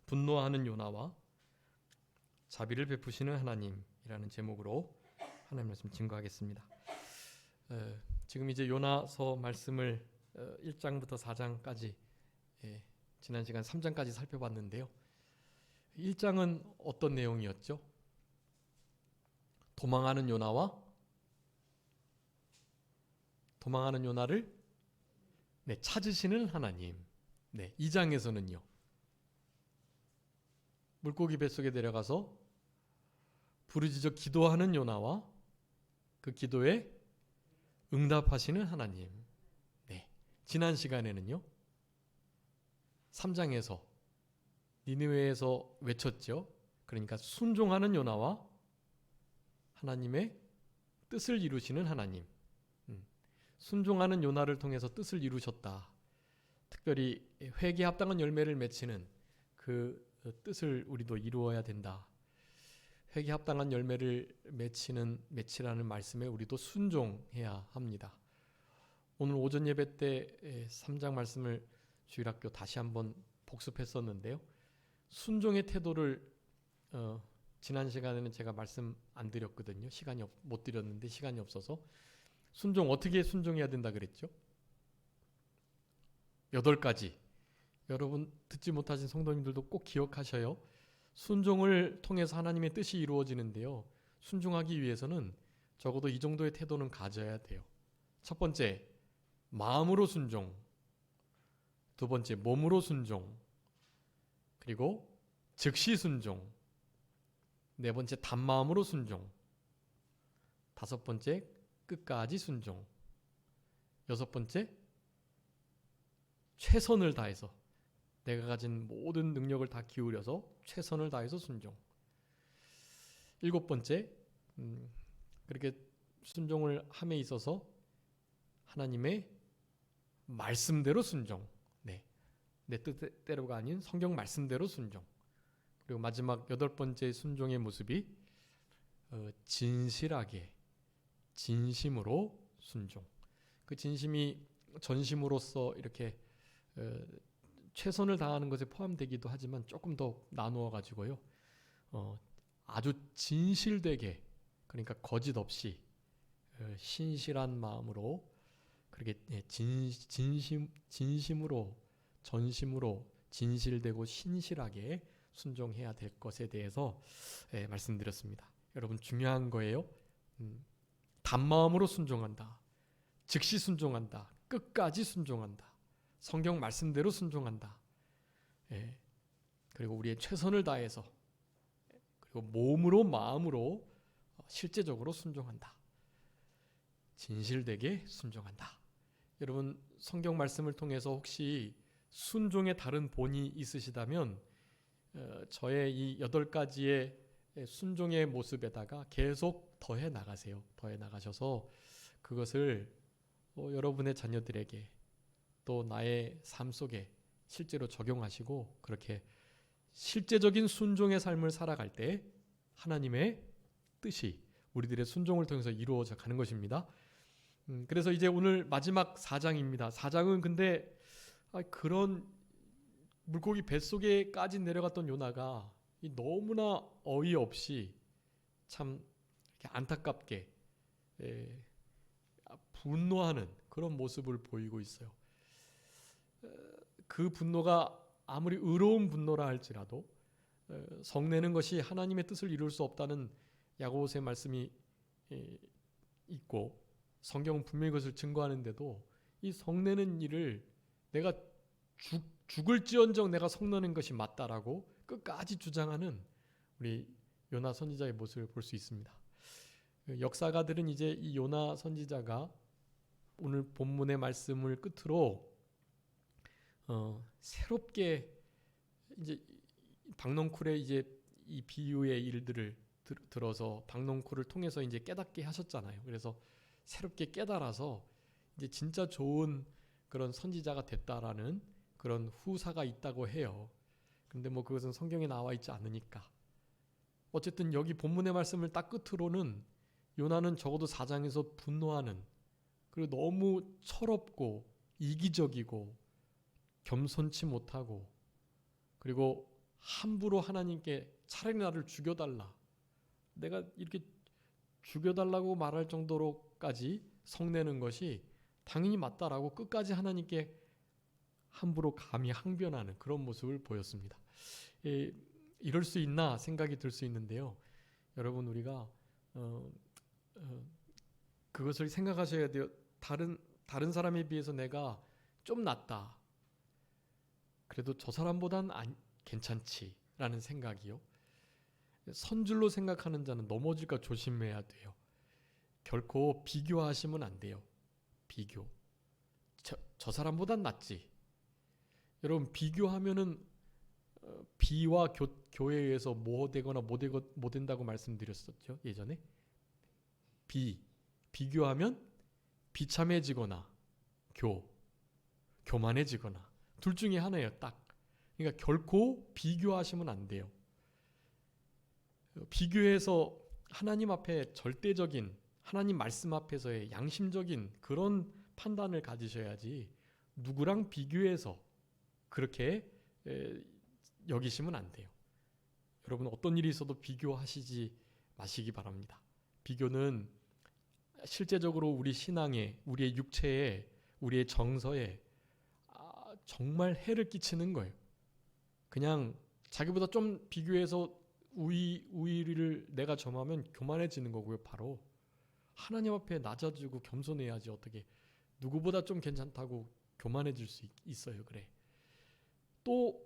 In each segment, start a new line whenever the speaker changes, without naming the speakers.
분노하는 요나와 자비를 베푸시는 하나님이라는 제목으로 하나님 말씀 증거하겠습니다. 지금 이제 요나서 말씀을 1장부터 4장까지 지난 시간 3장까지 살펴봤는데요. 1장은 어떤 내용이었죠? 도망하는 요나를 찾으시는 하나님. 2장에서는요. 물고기 뱃속에 내려가서 부르짖어 기도하는 요나와 그 기도에 응답하시는 하나님. 지난 시간에는요. 3장에서 니느웨에서 외쳤죠. 그러니까 순종하는 요나와 하나님의 뜻을 이루시는 하나님. 순종하는 요나를 통해서 뜻을 이루셨다. 특별히 회개에 합당한 열매를 맺히는 그 뜻을 우리도 이루어야 된다. 회개에 합당한 열매를 맺히라는 말씀에 우리도 순종해야 합니다. 오늘 오전 예배 때 3장 말씀을 주일학교 다시 한번 복습했었는데요. 순종의 태도를 지난 시간에는 제가 말씀 안 드렸거든요. 못 드렸는데 시간이 없어서. 어떻게 순종해야 된다 그랬죠? 8가지. 여러분 듣지 못하신 성도님들도 꼭 기억하셔요. 순종을 통해서 하나님의 뜻이 이루어지는데요. 순종하기 위해서는 적어도 이 정도의 태도는 가져야 돼요. 첫 번째, 마음으로 순종. 두 번째, 몸으로 순종. 그리고 즉시 순종. 네 번째, 단마음으로 순종. 다섯 번째, 끝까지 순종. 여섯 번째, 최선을 다해서 내가 가진 모든 능력을 다 기울여서 최선을 다해서 순종. 일곱 번째, 그렇게 순종을 함에 있어서 하나님의 말씀대로 순종. 내 뜻대로가 아닌 성경 말씀대로 순종. 그리고 마지막 8번째 순종의 모습이 진실하게 진심으로 순종. 그 진심이 전심으로서 이렇게 최선을 다하는 것에 포함되기도 하지만 조금 더 나누어 가지고요. 아주 진실되게, 그러니까 거짓 없이 신실한 마음으로 그렇게 진심으로 전심으로 진실되고 신실하게 순종해야 될 것에 대해서 말씀드렸습니다. 여러분 중요한 거예요. 단마음으로 순종한다. 즉시 순종한다. 끝까지 순종한다. 성경 말씀대로 순종한다. 그리고 우리의 최선을 다해서 그리고 몸으로 마음으로 실제적으로 순종한다. 진실되게 순종한다. 여러분 성경 말씀을 통해서 혹시 순종의 다른 본이 있으시다면 저의 이 8가지의 순종의 모습에다가 계속 더해 나가세요. 더해 나가셔서 그것을 여러분의 자녀들에게 또 나의 삶 속에 실제로 적용하시고 그렇게 실제적인 순종의 삶을 살아갈 때 하나님의 뜻이 우리들의 순종을 통해서 이루어져 가는 것입니다. 그래서 이제 오늘 마지막 4장입니다. 4장은 근데 그런 물고기 뱃속에까지 내려갔던 요나가 너무나 어이없이 참 안타깝게 분노하는 그런 모습을 보이고 있어요. 그 분노가 아무리 의로운 분노라 할지라도 성내는 것이 하나님의 뜻을 이룰 수 없다는 야고보서의 말씀이 있고 성경은 분명히 그것을 증거하는데도 이 성내는 일을 내가 죽을지언정 내가 성내는 것이 맞다라고 끝까지 주장하는 우리 요나 선지자의 모습을 볼 수 있습니다. 역사가들은 이제 이 요나 선지자가 오늘 본문의 말씀을 끝으로 새롭게 이제 박농쿨의 이제 이 비유의 일들을 들어서 박농쿨을 통해서 이제 깨닫게 하셨잖아요. 그래서 새롭게 깨달아서 이제 진짜 좋은 그런 선지자가 됐다라는 그런 후사가 있다고 해요. 근데 뭐 그것은 성경에 나와 있지 않으니까. 어쨌든 여기 본문의 말씀을 딱 끝으로는 요나는 적어도 4장에서 분노하는, 그리고 너무 철없고 이기적이고 겸손치 못하고 그리고 함부로 하나님께 차라리 나를 죽여달라, 내가 이렇게 죽여달라고 말할 정도로까지 성내는 것이 당연히 맞다라고 끝까지 하나님께 함부로 감히 항변하는 그런 모습을 보였습니다. 이럴 수 있나 생각이 들 수 있는데요. 여러분, 우리가 그것을 생각하셔야 돼요. 다른 사람에 비해서 내가 좀 낫다, 그래도 저 사람보단 괜찮지라는 생각이요. 선줄로 생각하는 자는 넘어질까 조심해야 돼요. 결코 비교하시면 안 돼요. 비교. 저 사람보단 낫지. 여러분, 비교하면은 비와 교회에서 뭐 되거나 뭐 된다고 말씀드렸었죠, 예전에. 비교하면 비참해지거나 교만해지거나 둘 중에 하나예요, 딱. 그러니까 결코 비교하시면 안 돼요. 비교해서 하나님 앞에 절대적인, 하나님 말씀 앞에서의 양심적인 그런 판단을 가지셔야지, 누구랑 비교해서 그렇게 여기시면 안 돼요. 여러분, 어떤 일이 있어도 비교하시지 마시기 바랍니다. 비교는 실제적으로 우리 신앙에, 우리의 육체에, 우리의 정서에 정말 해를 끼치는 거예요. 그냥 자기보다 좀 비교해서 우위를 내가 점하면 교만해지는 거고요. 바로 하나님 앞에 낮아지고 겸손해야지, 어떻게 누구보다 좀 괜찮다고 교만해질 수 있어요. 그래. 또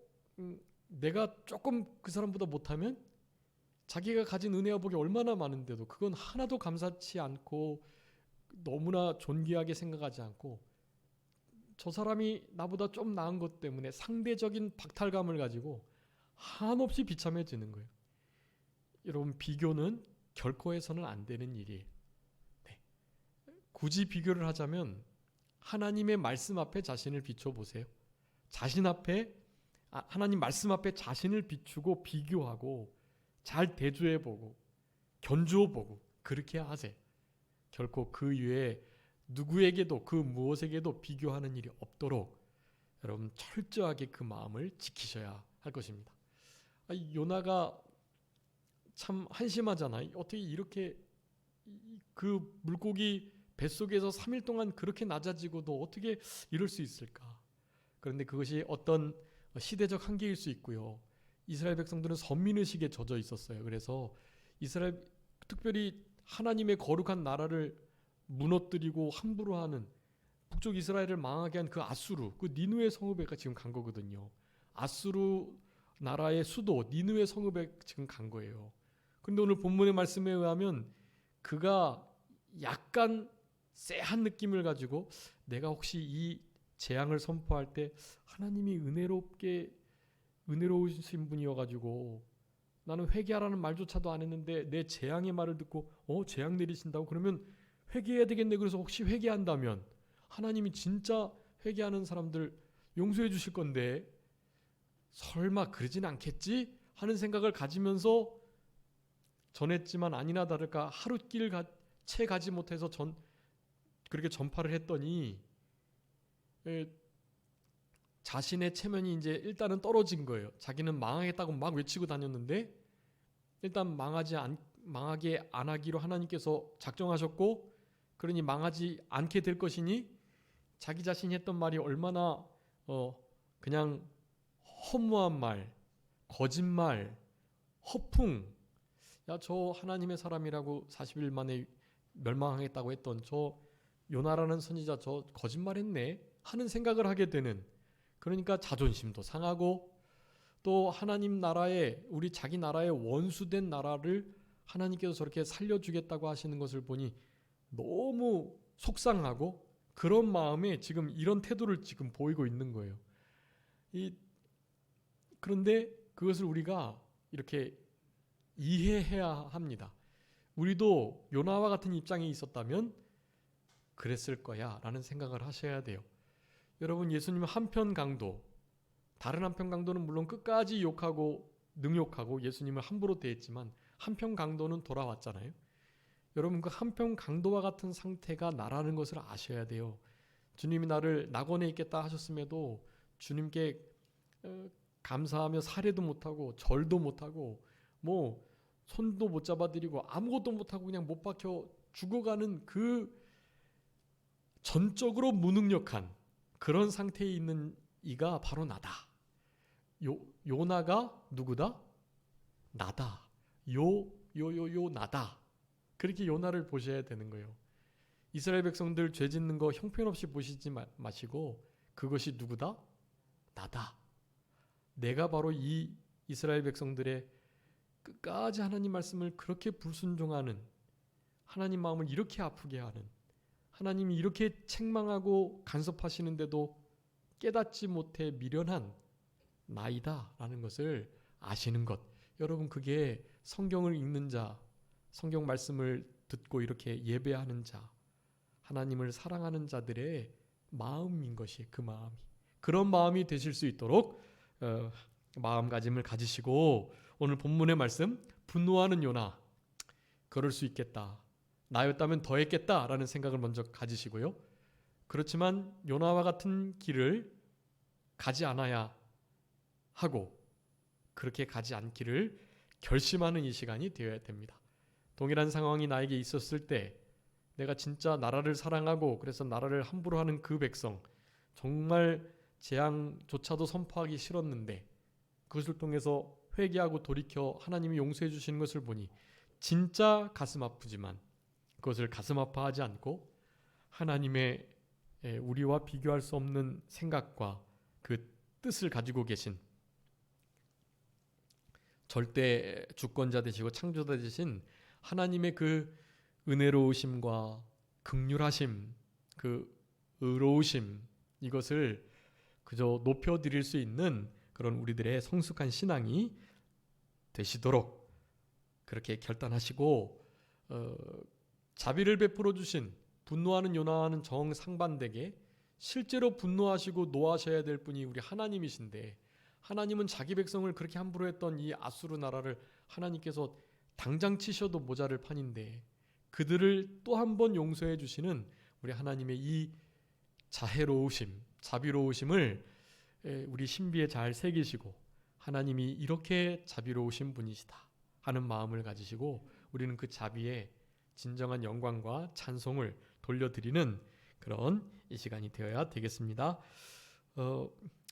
내가 조금 그 사람보다 못하면 자기가 가진 은혜와 복이 얼마나 많은데도 그건 하나도 감사치 않고 너무나 존귀하게 생각하지 않고, 저 사람이 나보다 좀 나은 것 때문에 상대적인 박탈감을 가지고 한없이 비참해지는 거예요. 여러분, 비교는 결코 해서는 안 되는 일이에요. 네. 굳이 비교를 하자면 하나님의 말씀 앞에 자신을 비춰보세요. 하나님 말씀 앞에 자신을 비추고 비교하고 잘 대조해보고 견주어보고 그렇게 하세요. 결코 그 위에 누구에게도 그 무엇에게도 비교하는 일이 없도록 여러분 철저하게 그 마음을 지키셔야 할 것입니다. 요나가 참 한심하잖아요. 어떻게 이렇게 그 물고기 뱃속에서 3일 동안 그렇게 낮아지고도 어떻게 이럴 수 있을까? 그런데 그것이 어떤 시대적 한계일 수 있고요. 이스라엘 백성들은 선민의식에 젖어 있었어요. 그래서 특별히 하나님의 거룩한 나라를 무너뜨리고 함부로 하는, 북쪽 이스라엘을 망하게 한 그 아수르, 그 니느웨 성읍에 지금 간 거거든요. 아수르 나라의 수도 니느웨 성읍에 지금 간 거예요. 그런데 오늘 본문의 말씀에 의하면 그가 약간 쎄한 느낌을 가지고, 내가 혹시 이 재앙을 선포할 때 하나님이 은혜로우신 분이어가지고 나는 회개하라는 말조차도 안 했는데 내 재앙의 말을 듣고 재앙 내리신다고 그러면 회개해야 되겠네. 그래서 혹시 회개한다면 하나님이 진짜 회개하는 사람들 용서해 주실 건데 설마 그러진 않겠지 하는 생각을 가지면서 전했지만, 아니나 다를까 하루 길 채 가지 못해서 그렇게 전파를 했더니 자신의 체면이 이제 일단은 떨어진 거예요. 자기는 망하겠다고 막 외치고 다녔는데 일단 망하게 안 하기로 하나님께서 작정하셨고, 그러니 망하지 않게 될 것이니 자기 자신이 했던 말이 얼마나 그냥 허무한 말, 거짓말, 허풍, 야, 저 하나님의 사람이라고 40일 만에 멸망하겠다고 했던 저 요나라는 선지자 저 거짓말했네 하는 생각을 하게 되는, 그러니까 자존심도 상하고 또 하나님 나라에, 우리 자기 나라의 원수된 나라를 하나님께서 저렇게 살려주겠다고 하시는 것을 보니 너무 속상하고 그런 마음에 지금 이런 태도를 지금 보이고 있는 거예요. 그런데 그것을 우리가 이렇게 이해해야 합니다. 우리도 요나와 같은 입장에 있었다면 그랬을 거야 라는 생각을 하셔야 돼요. 여러분, 예수님은 한편 강도, 다른 한편 강도는 물론 끝까지 욕하고 능욕하고 예수님을 함부로 대했지만 한편 강도는 돌아왔잖아요. 여러분, 그 한편 강도와 같은 상태가 나라는 것을 아셔야 돼요. 주님이 나를 낙원에 있겠다 하셨음에도 주님께 감사하며 살해도 못하고 절도 못하고 뭐 손도 못 잡아드리고 아무것도 못하고 그냥 못 박혀 죽어가는 그 전적으로 무능력한 그런 상태에 있는 이가 바로 나다. 요나가 누구다? 나다. 나다. 그렇게 요나를 보셔야 되는 거예요. 이스라엘 백성들 죄 짓는 거 형편없이 보시지 마시고 그것이 누구다? 나다. 내가 바로 이 이스라엘 백성들의 끝까지 하나님 말씀을 그렇게 불순종하는, 하나님 마음을 이렇게 아프게 하는, 하나님이 이렇게 책망하고 간섭하시는데도 깨닫지 못해 미련한 나이다 라는 것을 아시는 것. 여러분, 그게 성경을 읽는 자, 성경 말씀을 듣고 이렇게 예배하는 자, 하나님을 사랑하는 자들의 마음인 것이, 그 마음이. 그런 마음이 되실 수 있도록 마음가짐을 가지시고, 오늘 본문의 말씀, 분노하는 요나, 그럴 수 있겠다, 나였다면 더 했겠다 라는 생각을 먼저 가지시고요. 그렇지만 요나와 같은 길을 가지 않아야 하고 그렇게 가지 않기를 결심하는 이 시간이 되어야 됩니다. 동일한 상황이 나에게 있었을 때 내가 진짜 나라를 사랑하고 그래서 나라를 함부로 하는 그 백성, 정말 재앙조차도 선포하기 싫었는데 그것을 통해서 회개하고 돌이켜 하나님이 용서해 주시는 것을 보니 진짜 가슴 아프지만 그것을 가슴 아파하지 않고 하나님의 우리와 비교할 수 없는 생각과 그 뜻을 가지고 계신 절대 주권자 되시고 창조자 되신 하나님의 그 은혜로우심과 긍휼하심, 그 의로우심, 이것을 그저 높여드릴 수 있는 그런 우리들의 성숙한 신앙이 되시도록 그렇게 결단하시고, 자비를 베풀어 주신 분노하는 요나와는 정상반되게 실제로 분노하시고 노하셔야 될 분이 우리 하나님이신데, 하나님은 자기 백성을 그렇게 함부로 했던 이 아수르 나라를 하나님께서 당장 치셔도 모자를 판인데 그들을 또 한 번 용서해 주시는 우리 하나님의 이 자애로우심, 자비로우심을 우리 신비에 잘 새기시고, 하나님이 이렇게 자비로우신 분이시다 하는 마음을 가지시고 우리는 그 자비에 진정한 영광과 찬송을 돌려드리는 그런 이 시간이 되어야 되겠습니다.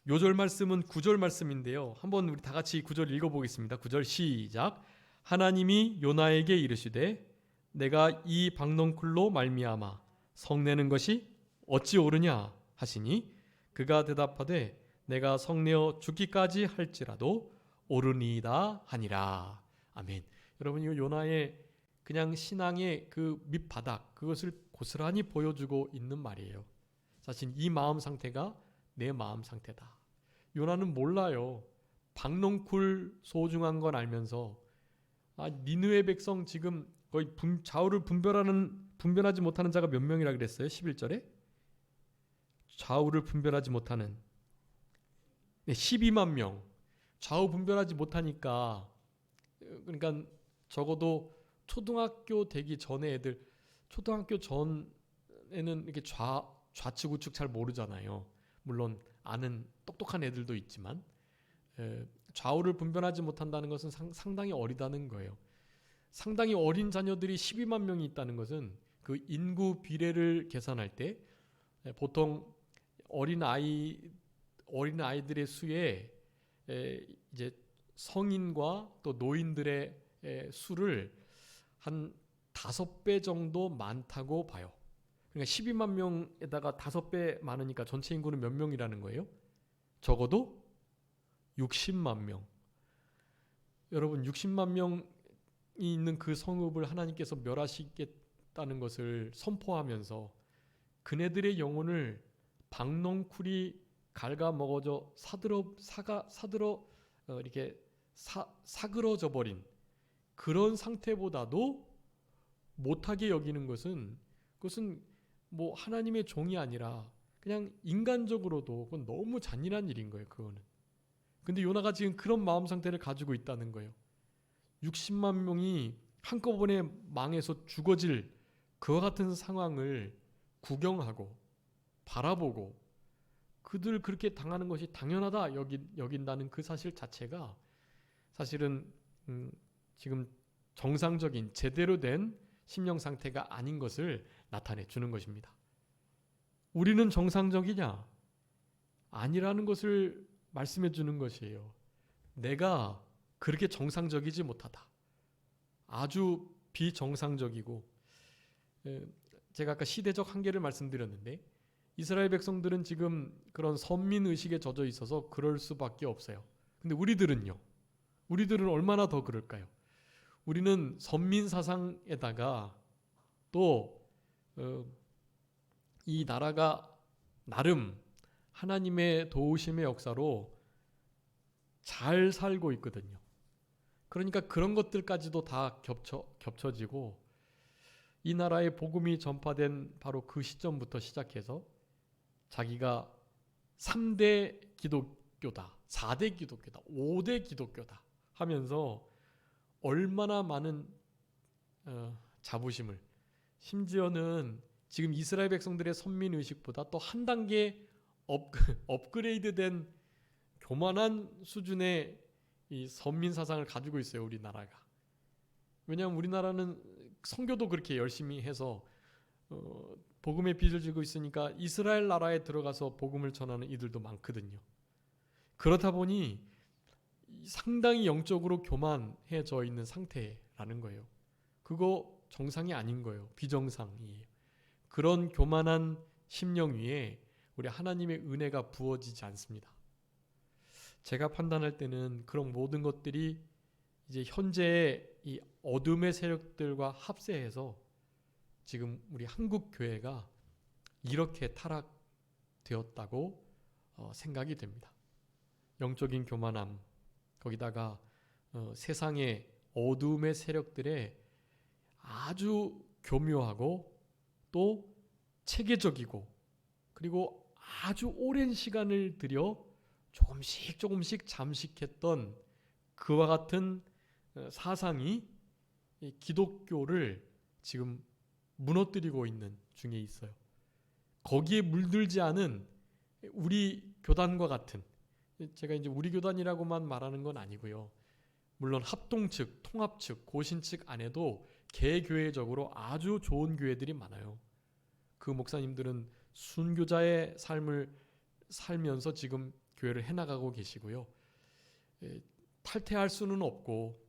요절 말씀은 9절 말씀인데요. 한번 우리 다 같이 9절 읽어보겠습니다. 9절 시작. 하나님이 요나에게 이르시되 내가 이 박넝쿨로 말미암아 성내는 것이 어찌 옳으냐 하시니 그가 대답하되 내가 성내어 죽기까지 할지라도 옳으니이다 하니라. 아멘. 여러분, 이 요나의 그냥 신앙의 그 밑바닥, 그것을 고스란히 보여주고 있는 말이에요. 사실 이 마음 상태가 내 마음 상태다. 요나는 몰라요. 박넝쿨 소중한 건 알면서 니느웨 백성 지금 거의 좌우를 분별하지 못하는 자가 몇 명이라 그랬어요? 11절에 좌우를 분별하지 못하는 12만 명. 좌우 분별하지 못하니까, 그러니까 적어도 초등학교 되기 전에 애들, 초등학교 전에는 이렇게 좌측 우측 잘 모르잖아요. 물론 아는 똑똑한 애들도 있지만 좌우를 분별하지 못한다는 것은 상당히 어리다는 거예요. 상당히 어린 자녀들이 12만 명이 있다는 것은 그 인구 비례를 계산할 때 보통 어린 아이들의 수에 이제 성인과 또 노인들의 수를 한 5배 정도 많다고 봐요. 그러니까 12만 명에다가 5배 많으니까 전체 인구는 몇 명이라는 거예요? 적어도 60만 명. 여러분, 60만 명이 있는 그 성읍을 하나님께서 멸하시겠다는 것을 선포하면서 그네들의 영혼을 박넝쿨이 갉아먹어져 이렇게 사그러져 버린 그런 상태보다도 못하게 여기는 것은, 그것은 뭐 하나님의 종이 아니라 그냥 인간적으로도 그건 너무 잔인한 일인 거예요. 그거는. 근데 요나가 지금 그런 마음 상태를 가지고 있다는 거예요. 60만 명이 한꺼번에 망해서 죽어질 그와 같은 상황을 구경하고 바라보고 그들 그렇게 당하는 것이 당연하다 여긴다는 그 사실 자체가 사실은 지금 정상적인 제대로 된 심령 상태가 아닌 것을 나타내 주는 것입니다. 우리는 정상적이냐? 아니라는 것을 말씀해 주는 것이에요. 내가 그렇게 정상적이지 못하다. 아주 비정상적이고, 제가 아까 시대적 한계를 말씀드렸는데 이스라엘 백성들은 지금 그런 선민 의식에 젖어 있어서 그럴 수밖에 없어요. 근데 우리들은요? 우리들은 얼마나 더 그럴까요? 우리는 선민 사상에다가 또 이 나라가 나름 하나님의 도우심의 역사로 잘 살고 있거든요. 그러니까 그런 것들까지도 다 겹쳐지고 이 나라의 복음이 전파된 바로 그 시점부터 시작해서 자기가 3대 기독교다, 4대 기독교다, 5대 기독교다 하면서 얼마나 많은 자부심을, 심지어는 지금 이스라엘 백성들의 선민의식보다 또 한 단계 업그레이드된 교만한 수준의 이 선민 사상을 가지고 있어요, 우리나라가. 왜냐하면 우리나라는 선교도 그렇게 열심히 해서 복음의 빚을 지고 있으니까 이스라엘 나라에 들어가서 복음을 전하는 이들도 많거든요. 그렇다 보니 상당히 영적으로 교만해져 있는 상태라는 거예요. 그거 정상이 아닌 거예요. 비정상이에요. 그런 교만한 심령 위에 우리 하나님의 은혜가 부어지지 않습니다. 제가 판단할 때는 그런 모든 것들이 이제 현재의 이 어둠의 세력들과 합세해서 지금 우리 한국 교회가 이렇게 타락되었다고 생각이 됩니다. 영적인 교만함, 거기다가 세상의 어둠의 세력들의 아주 교묘하고 또 체계적이고 그리고 아주 오랜 시간을 들여 조금씩 잠식했던 그와 같은 사상이 기독교를 지금 무너뜨리고 있는 중에 있어요. 거기에 물들지 않은 우리 교단과 같은, 제가 이제 우리 교단이라고만 말하는 건 아니고요. 물론 합동 측, 통합 측, 고신 측 안에도 개교회적으로 아주 좋은 교회들이 많아요. 그 목사님들은 순교자의 삶을 살면서 지금 교회를 해나가고 계시고요. 탈퇴할 수는 없고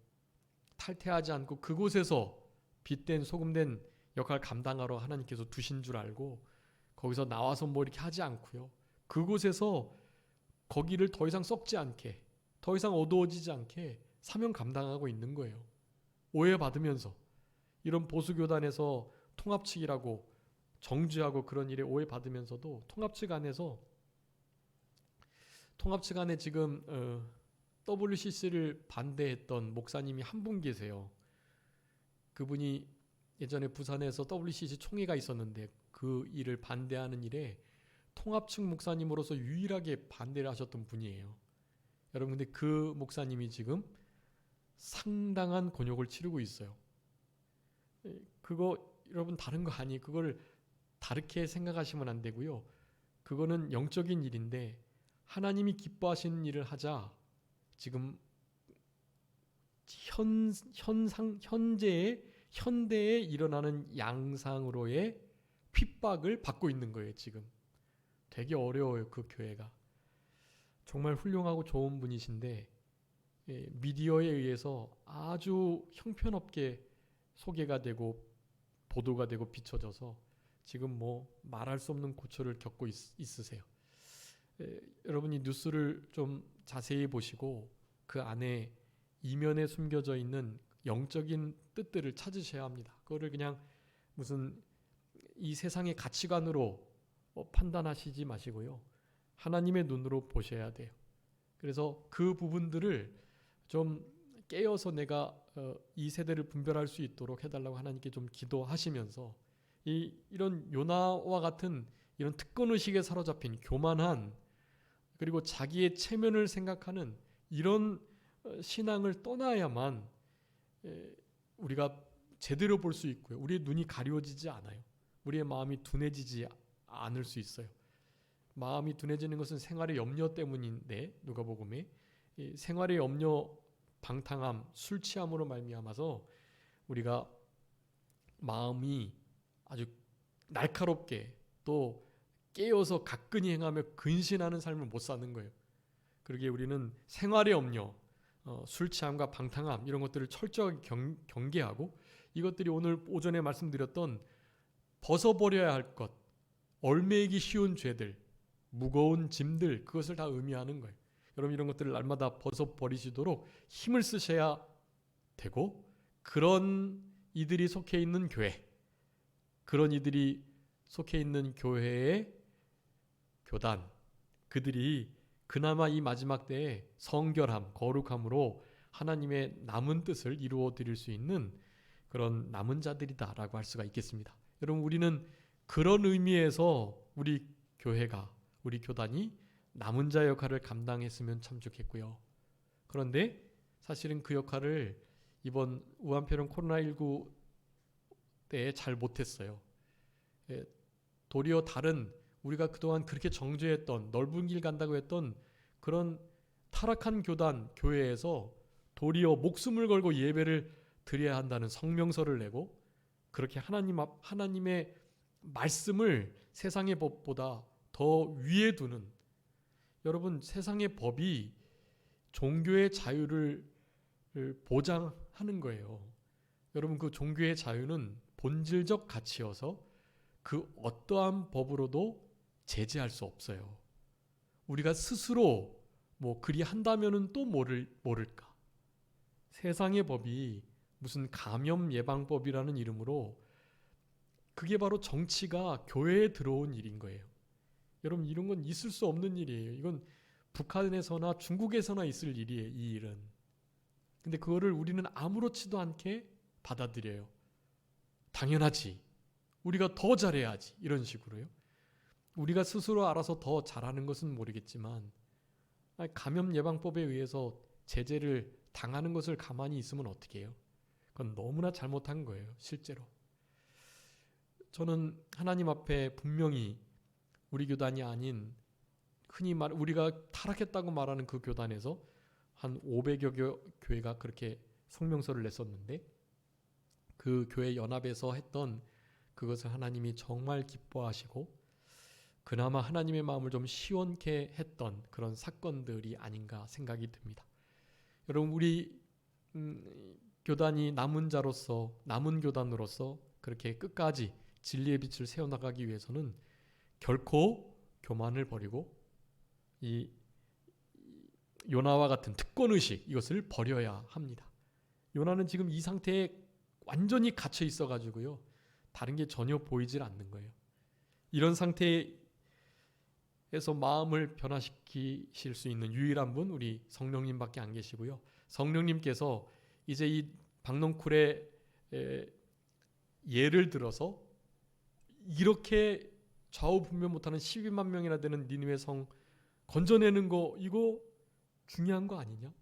탈퇴하지 않고 그곳에서 빗된 소금된 역할을 감당하러 하나님께서 두신 줄 알고 거기서 나와서 뭐 이렇게 하지 않고요. 그곳에서 거기를 더 이상 썩지 않게, 더 이상 어두워지지 않게 사명 감당하고 있는 거예요. 오해받으면서 이런 보수교단에서 통합 측이라고 정죄하고 그런 일에 오해받으면서도 통합 측 안에 지금 WCC를 반대했던 목사님이 한 분 계세요. 그분이 예전에 부산에서 WCC 총회가 있었는데 그 일을 반대하는 일에 통합측 목사님으로서 유일하게 반대를 하셨던 분이에요. 여러분, 근데 그 목사님이 지금 상당한 곤욕을 치르고 있어요. 그거 여러분 다른 거 아니, 그걸 다르게 생각하시면 안 되고요. 그거는 영적인 일인데 하나님이 기뻐하시는 일을 하자 지금 현대에 일어나는 양상으로의 핍박을 받고 있는 거예요. 지금 되게 어려워요. 그 교회가 정말 훌륭하고 좋은 분이신데 미디어에 의해서 아주 형편없게 소개가 되고 보도가 되고 비춰져서 지금 뭐 말할 수 없는 고초를 겪고 있으세요. 여러분이 뉴스를 좀 자세히 보시고 그 안에 이면에 숨겨져 있는 영적인 뜻들을 찾으셔야 합니다. 그거를 그냥 무슨 이 세상의 가치관으로 판단하시지 마시고요. 하나님의 눈으로 보셔야 돼요. 그래서 그 부분들을 좀 깨어서 내가 이 세대를 분별할 수 있도록 해달라고 하나님께 좀 기도하시면서 이런 요나와 같은 이런 특권의식에 사로잡힌 교만한 그리고 자기의 체면을 생각하는 이런 신앙을 떠나야만 우리가 제대로 볼 수 있고요. 우리의 눈이 가려지지 않아요. 우리의 마음이 둔해지지 않을 수 있어요. 마음이 둔해지는 것은 생활의 염려 때문인데 누가복음에 이 생활의 염려, 방탕함, 술 취함으로 말미암아서 우리가 마음이 아주 날카롭게 또 깨어서 가끈히 행하며 근신하는 삶을 못 사는 거예요. 그러기에 우리는 생활의 염려, 술 취함과 방탕함 이런 것들을 철저하게 경계하고 이것들이 오늘 오전에 말씀드렸던 벗어버려야 할 것, 얽매이기 쉬운 죄들, 무거운 짐들 그것을 다 의미하는 거예요. 여러분 이런 것들을 날마다 벗어버리시도록 힘을 쓰셔야 되고 그런 이들이 속해 있는 교회, 그런 이들이 속해 있는 교회의 교단, 그들이 그나마 이 마지막 때에 성결함, 거룩함으로 하나님의 남은 뜻을 이루어 드릴 수 있는 그런 남은 자들이다라고 할 수가 있겠습니다. 여러분 우리는 그런 의미에서 우리 교회가, 우리 교단이 남은 자 역할을 감당했으면 참 좋겠고요. 그런데 사실은 그 역할을 이번 우한폐렴 코로나19 때에 잘 못했어요. 도리어 다른 우리가 그동안 그렇게 정죄했던 넓은 길 간다고 했던 그런 타락한 교단, 교회에서 도리어 목숨을 걸고 예배를 드려야 한다는 성명서를 내고 그렇게 하나님의 말씀을 세상의 법보다 더 위에 두는, 여러분 세상의 법이 종교의 자유를 보장하는 거예요. 여러분 그 종교의 자유는 본질적 가치여서 그 어떠한 법으로도 제재할 수 없어요. 우리가 스스로 뭐 그리 한다면은 또 모를까. 세상의 법이 무슨 감염 예방법이라는 이름으로 그게 바로 정치가 교회에 들어온 일인 거예요. 여러분 이런 건 있을 수 없는 일이에요. 이건 북한에서나 중국에서나 있을 일이에요. 이 일은. 근데 그거를 우리는 아무렇지도 않게 받아들여요. 당연하지. 우리가 더 잘해야지. 이런 식으로요. 우리가 스스로 알아서 더 잘하는 것은 모르겠지만 감염 예방법에 의해서 제재를 당하는 것을 가만히 있으면 어떻게 해요? 그건 너무나 잘못한 거예요. 실제로. 저는 하나님 앞에 분명히 우리 교단이 아닌 흔히 우리가 타락했다고 말하는 그 교단에서 한 500여 교회가 그렇게 성명서를 냈었는데 그 교회 연합에서 했던 그것을 하나님이 정말 기뻐하시고 그나마 하나님의 마음을 좀 시원케 했던 그런 사건들이 아닌가 생각이 듭니다. 여러분 우리 교단이 남은 자로서, 남은 교단으로서 그렇게 끝까지 진리의 빛을 세워나가기 위해서는 결코 교만을 버리고 이 요나와 같은 특권의식 이것을 버려야 합니다. 요나는 지금 이 상태에 완전히 갇혀 있어가지고요. 다른 게 전혀 보이질 않는 거예요. 이런 상태에서 마음을 변화시키실 수 있는 유일한 분 우리 성령님밖에 안 계시고요. 성령님께서 이제 이 박농쿨의 예를 들어서 이렇게 좌우분별 못하는 12만 명이나 되는 니느웨 성 건져내는 거 이거 중요한 거 아니냐?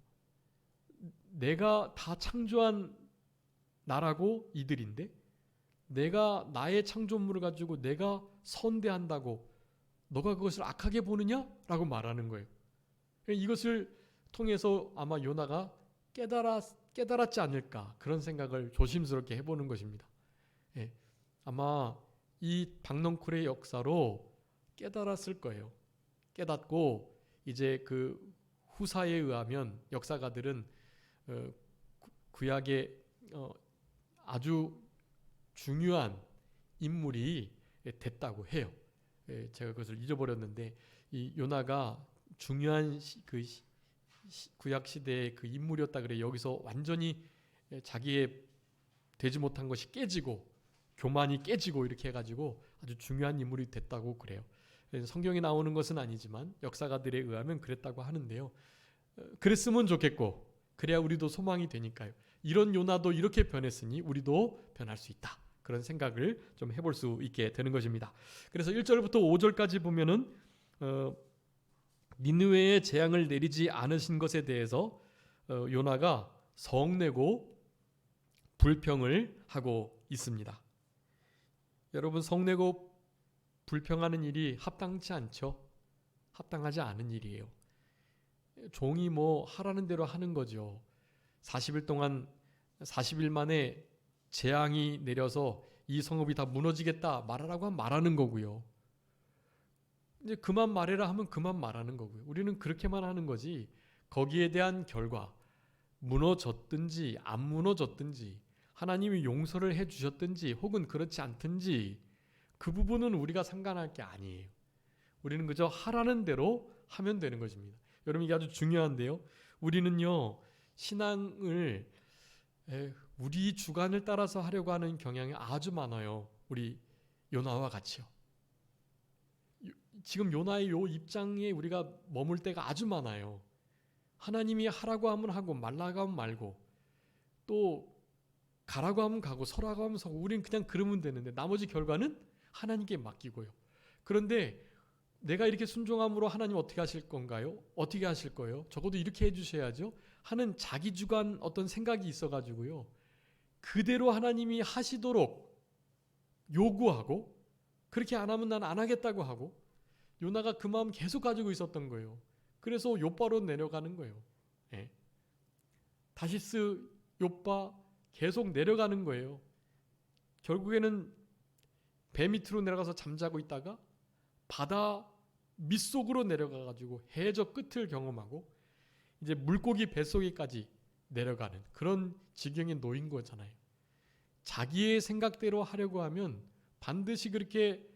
내가 다 창조한 나라고 이들인데 내가 나의 창조물을 가지고 내가 선대한다고 너가 그것을 악하게 보느냐? 라고 말하는 거예요. 이것을 통해서 아마 요나가 깨달았지 않을까 그런 생각을 조심스럽게 해보는 것입니다. 예, 아마 이 박농쿨의 역사로 깨달았을 거예요. 깨닫고 이제 그 후사에 의하면 역사가들은 구약의 아주 중요한 인물이 됐다고 해요. 제가 그것을 잊어버렸는데 이 요나가 중요한 그 구약 시대의 그 인물이었다 그래. 여기서 완전히 자기의 되지 못한 것이 깨지고 교만이 깨지고 이렇게 해가지고 아주 중요한 인물이 됐다고 그래요. 성경에 나오는 것은 아니지만 역사가들에 의하면 그랬다고 하는데요. 그랬으면 좋겠고 그래야 우리도 소망이 되니까요. 이런 요나도 이렇게 변했으니 우리도 변할 수 있다. 그런 생각을 좀 해볼 수 있게 되는 것입니다. 그래서 1절부터 5절까지 보면은 니느웨에 재앙을 내리지 않으신 것에 대해서 요나가 성내고 불평을 하고 있습니다. 여러분 성내고 불평하는 일이 합당치 않죠. 합당하지 않은 일이에요. 종이 뭐 하라는 대로 하는 거죠. 40일 동안 40일 만에 재앙이 내려서 이 성읍이 다 무너지겠다 말하라고 하면 말하는 거고요. 이제 그만 말해라 하면 그만 말하는 거고요. 우리는 그렇게만 하는 거지 거기에 대한 결과 무너졌든지 안 무너졌든지 하나님이 용서를 해주셨든지 혹은 그렇지 않든지 그 부분은 우리가 상관할 게 아니에요. 우리는 그저 하라는 대로 하면 되는 것입니다. 여러분 이게 아주 중요한데요. 우리는요 신앙을 우리 주관을 따라서 하려고 하는 경향이 아주 많아요. 우리 요나와 같이요. 지금 요나의 요 입장에 우리가 머물 때가 아주 많아요. 하나님이 하라고 하면 하고 말라고 하면 말고 또 가라고 하면 가고 서라고 하면 서고 우리는 그냥 그러면 되는데 나머지 결과는 하나님께 맡기고요. 그런데 내가 이렇게 순종함으로 하나님 어떻게 하실 건가요? 어떻게 하실 거예요? 적어도 이렇게 해주셔야죠 하는 자기 주관 어떤 생각이 있어가지고요. 그대로 하나님이 하시도록 요구하고 그렇게 안 하면 난 안 하겠다고 하고 요나가 그 마음 계속 가지고 있었던 거예요. 그래서 요바로 내려가는 거예요. 예. 다시스 요바 계속 내려가는 거예요. 결국에는 배 밑으로 내려가서 잠자고 있다가 바다 밑속으로 내려가가지고 해저 끝을 경험하고 이제 물고기 뱃속에까지 내려가는 그런 지경에 놓인 거잖아요. 자기의 생각대로 하려고 하면 반드시 그렇게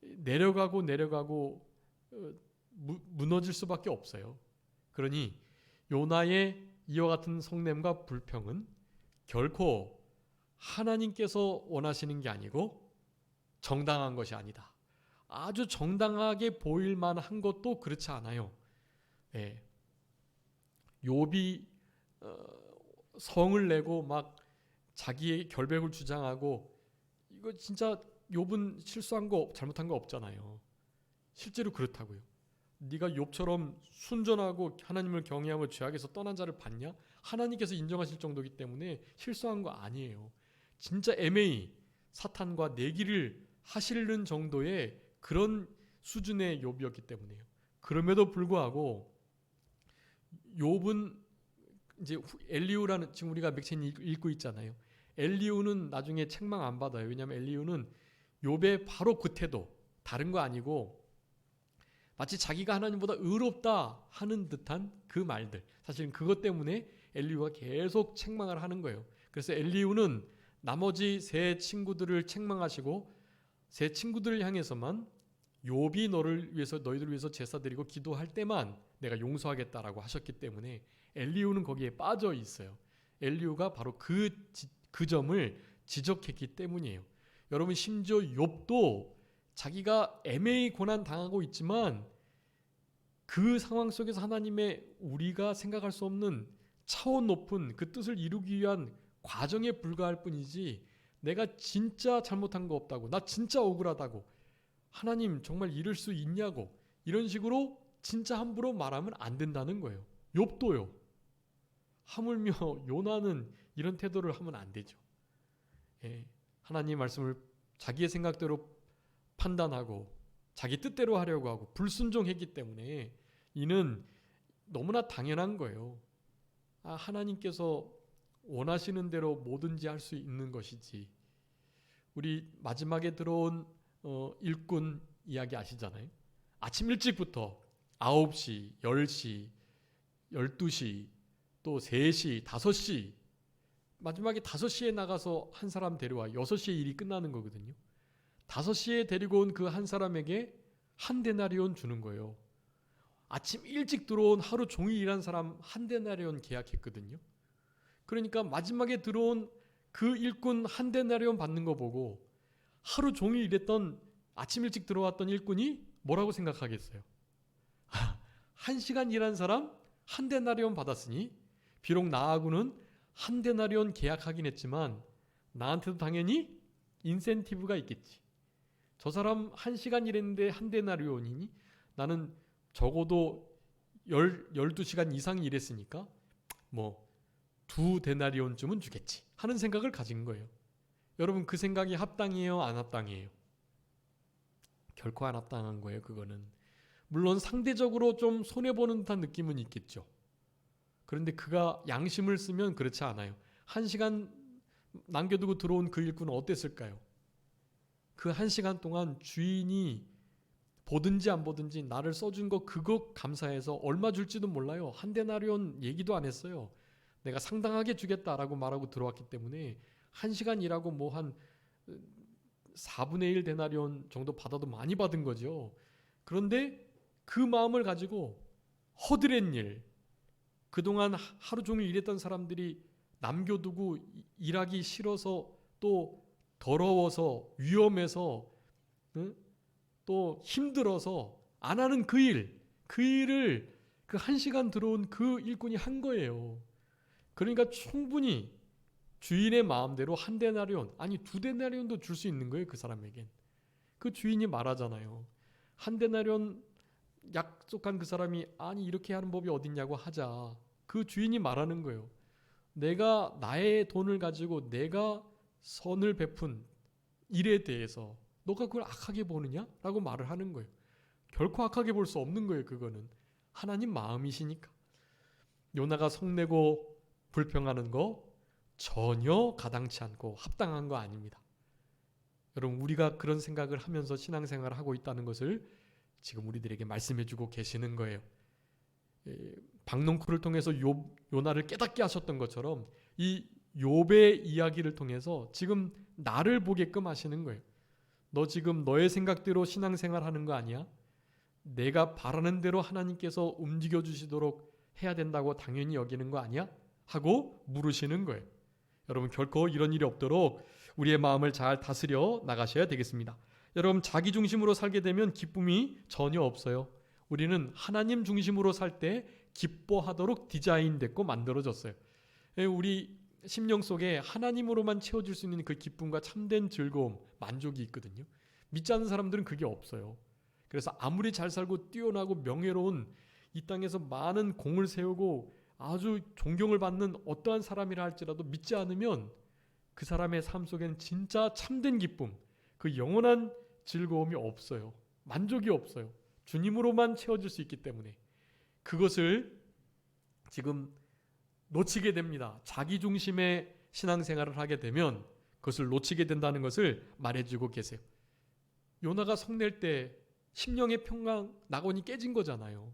내려가고 무너질 수밖에 없어요. 그러니 요나의 이와 같은 성냄과 불평은 결코 하나님께서 원하시는 게 아니고 정당한 것이 아니다. 아주 정당하게 보일 만한 것도 그렇지 않아요. 예. 욥이 성을 내고 막 자기의 결백을 주장하고 이거 진짜 욥은 실수한 거 잘못한 거 없잖아요. 실제로 그렇다고요. 네가 욥처럼 순전하고 하나님을 경외하며 죄악에서 떠난 자를 봤냐? 하나님께서 인정하실 정도이기 때문에 실수한 거 아니에요. 진짜 애매히 사탄과 내기를 하시는 정도의 그런 수준의 욥이었기 때문에요. 그럼에도 불구하고 욥은 이제 엘리후라는 지금 우리가 맥체인 읽고 있잖아요. 엘리후는 나중에 책망 안 받아요. 왜냐하면 엘리후는 욥의 바로 그 태도 다른 거 아니고 마치 자기가 하나님보다 의롭다 하는 듯한 그 말들 사실은 그것 때문에 엘리후가 계속 책망을 하는 거예요. 그래서 엘리후는 나머지 세 친구들을 책망하시고 세 친구들을 향해서만 욥이 너희들을 위해서 제사 드리고 기도할 때만 내가 용서하겠다라고 하셨기 때문에 엘리후는 거기에 빠져 있어요. 엘리후가 바로 그 점을 지적했기 때문이에요. 여러분 심지어 욥도 자기가 애매히 고난 당하고 있지만 그 상황 속에서 하나님의 우리가 생각할 수 없는 차원 높은 그 뜻을 이루기 위한 과정에 불과할 뿐이지 내가 진짜 잘못한 거 없다고 나 진짜 억울하다고 하나님 정말 이럴 수 있냐고 이런 식으로 진짜 함부로 말하면 안 된다는 거예요. 욥도요. 하물며 요나는 이런 태도를 하면 안 되죠. 예, 하나님 말씀을 자기의 생각대로 판단하고 자기 뜻대로 하려고 하고 불순종했기 때문에 이는 너무나 당연한 거예요. 하나님께서 원하시는 대로 뭐든지 할 수 있는 것이지. 우리 마지막에 들어온 일꾼 이야기 아시잖아요. 아침 일찍부터 9시, 10시, 12시, 또 3시, 5시 마지막에 5시에 나가서 한 사람 데려와 6시에 일이 끝나는 거거든요. 5시에 데리고 온 그 한 사람에게 한 데나리온 주는 거예요. 아침 일찍 들어온 하루 종일 일한 사람 한 데나리온 계약했거든요. 그러니까 마지막에 들어온 그 일꾼 한 데나리온 받는 거 보고 하루 종일 일했던 아침 일찍 들어왔던 일꾼이 뭐라고 생각하겠어요? 1시간 일한 사람 한 데나리온 받았으니 비록 나하고는 한 데나리온 계약하긴 했지만 나한테도 당연히 인센티브가 있겠지. 저 사람 1시간 일했는데 한 데나리온이니 나는 적어도 12시간 이상 일했으니까 뭐 2데나리온쯤은 주겠지 하는 생각을 가진 거예요. 여러분 그 생각이 합당해요? 안 합당해요? 결코 안 합당한 거예요. 그거는 물론 상대적으로 좀 손해보는 듯한 느낌은 있겠죠. 그런데 그가 양심을 쓰면 그렇지 않아요. 1시간 남겨두고 들어온 그 일꾼은 어땠을까요? 그 1시간 동안 주인이 보든지 안 보든지 나를 써준 거 그거 감사해서 얼마 줄지도 몰라요. 한 데나리온 얘기도 안 했어요. 내가 상당하게 주겠다라고 말하고 들어왔기 때문에 1시간 일하고 뭐 한 4분의 1 데나리온 정도 받아도 많이 받은 거죠. 그런데 그 마음을 가지고 허드렛 일, 그동안 하루 종일 일했던 사람들이 남겨두고 일하기 싫어서 또 더러워서 위험해서 또 힘들어서 안 하는 그 일을 그 1시간 들어온 그 일꾼이 한 거예요. 그러니까 충분히 주인의 마음대로 한 데나리온, 아니 2데나리온도 줄 수 있는 거예요. 그 사람에겐. 그 주인이 말하잖아요. 한 데나리온 약속한 그 사람이 아니 이렇게 하는 법이 어딨냐고 하자. 그 주인이 말하는 거예요. 내가 나의 돈을 가지고 내가 선을 베푼 일에 대해서 너가 그걸 악하게 보느냐? 라고 말을 하는 거예요. 결코 악하게 볼 수 없는 거예요. 그거는 하나님 마음이시니까. 요나가 성내고 불평하는 거 전혀 가당치 않고 합당한 거 아닙니다. 여러분, 우리가 그런 생각을 하면서 신앙생활을 하고 있다는 것을 지금 우리들에게 말씀해주고 계시는 거예요. 박농쿨을 통해서 요나를 깨닫게 하셨던 것처럼 이 욥의 이야기를 통해서 지금 나를 보게끔 하시는 거예요. 너 지금 너의 생각대로 신앙생활 하는 거 아니야? 내가 바라는 대로 하나님께서 움직여 주시도록 해야 된다고 당연히 여기는 거 아니야? 하고 물으시는 거예요. 여러분, 결코 이런 일이 없도록 우리의 마음을 잘 다스려 나가셔야 되겠습니다. 여러분, 자기 중심으로 살게 되면 기쁨이 전혀 없어요. 우리는 하나님 중심으로 살 때 기뻐하도록 디자인됐고 만들어졌어요. 우리 심령 속에 하나님으로만 채워질 수 있는 그 기쁨과 참된 즐거움, 만족이 있거든요. 믿지 않는 사람들은 그게 없어요. 그래서 아무리 잘 살고 뛰어나고 명예로운 이 땅에서 많은 공을 세우고 아주 존경을 받는 어떠한 사람이라 할지라도 믿지 않으면 그 사람의 삶 속에는 진짜 참된 기쁨, 그 영원한 즐거움이 없어요. 만족이 없어요. 주님으로만 채워질 수 있기 때문에 그것을 지금 놓치게 됩니다. 자기 중심의 신앙생활을 하게 되면 그것을 놓치게 된다는 것을 말해주고 계세요. 요나가 성낼 때 심령의 평강, 낙원이 깨진 거잖아요.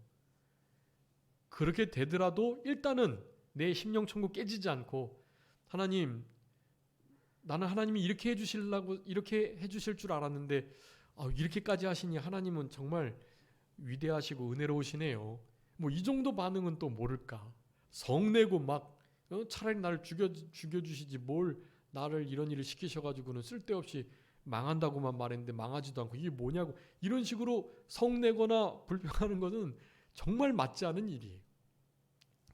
그렇게 되더라도 일단은 내 심령 천국 깨지지 않고 하나님, 나는 하나님이 이렇게 해주시려고 이렇게 해주실 줄 알았는데 이렇게까지 하시니 하나님은 정말 위대하시고 은혜로우시네요. 뭐 이 정도 반응은 또 모를까. 성내고 막 차라리 나를 죽여주시지 뭘 나를 이런 일을 시키셔가지고는 쓸데없이 망한다고만 말했는데 망하지도 않고 이게 뭐냐고 이런 식으로 성내거나 불평하는 것은 정말 맞지 않은 일이에요.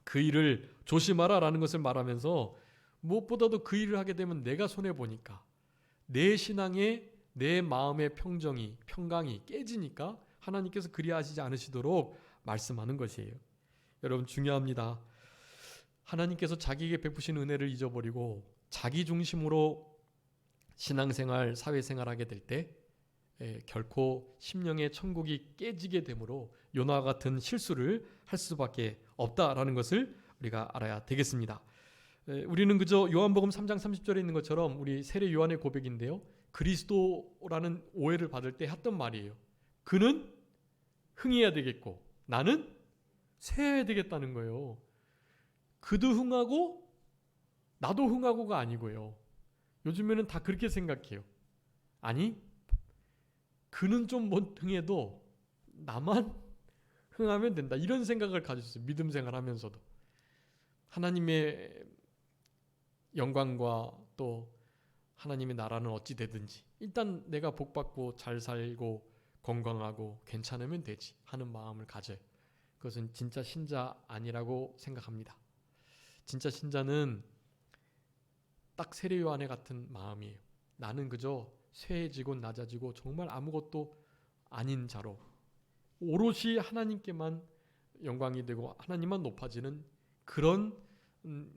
그 일을 조심하라 라는 것을 말하면서 무엇보다도 그 일을 하게 되면 내가 손해보니까 내 신앙에 내 마음의 평강이 깨지니까 하나님께서 그리하시지 않으시도록 말씀하는 것이에요. 여러분, 중요합니다. 하나님께서 자기에게 베푸신 은혜를 잊어버리고 자기 중심으로 신앙생활, 사회생활하게 될 때 결코 심령의 천국이 깨지게 되므로 요나와 같은 실수를 할 수밖에 없다라는 것을 우리가 알아야 되겠습니다. 우리는 그저 요한복음 3장 30절에 있는 것처럼 우리 세례 요한의 고백인데요. 그리스도라는 오해를 받을 때 했던 말이에요. 그는 흥해야 되겠고 나는 쇠해야 되겠다는 거예요. 그도 흥하고 나도 흥하고가 아니고요. 요즘에는 다 그렇게 생각해요. 아니, 그는 좀 못 흥해도 나만 흥하면 된다. 이런 생각을 가졌어요. 믿음 생활하면서도. 하나님의 영광과 또 하나님의 나라는 어찌 되든지 일단 내가 복받고 잘 살고 건강하고 괜찮으면 되지 하는 마음을 가져요. 그것은 진짜 신자 아니라고 생각합니다. 진짜 신자는 딱 세례 요한의 같은 마음이에요. 나는 그저 쇠해지고 낮아지고 정말 아무것도 아닌 자로 오롯이 하나님께만 영광이 되고 하나님만 높아지는 그런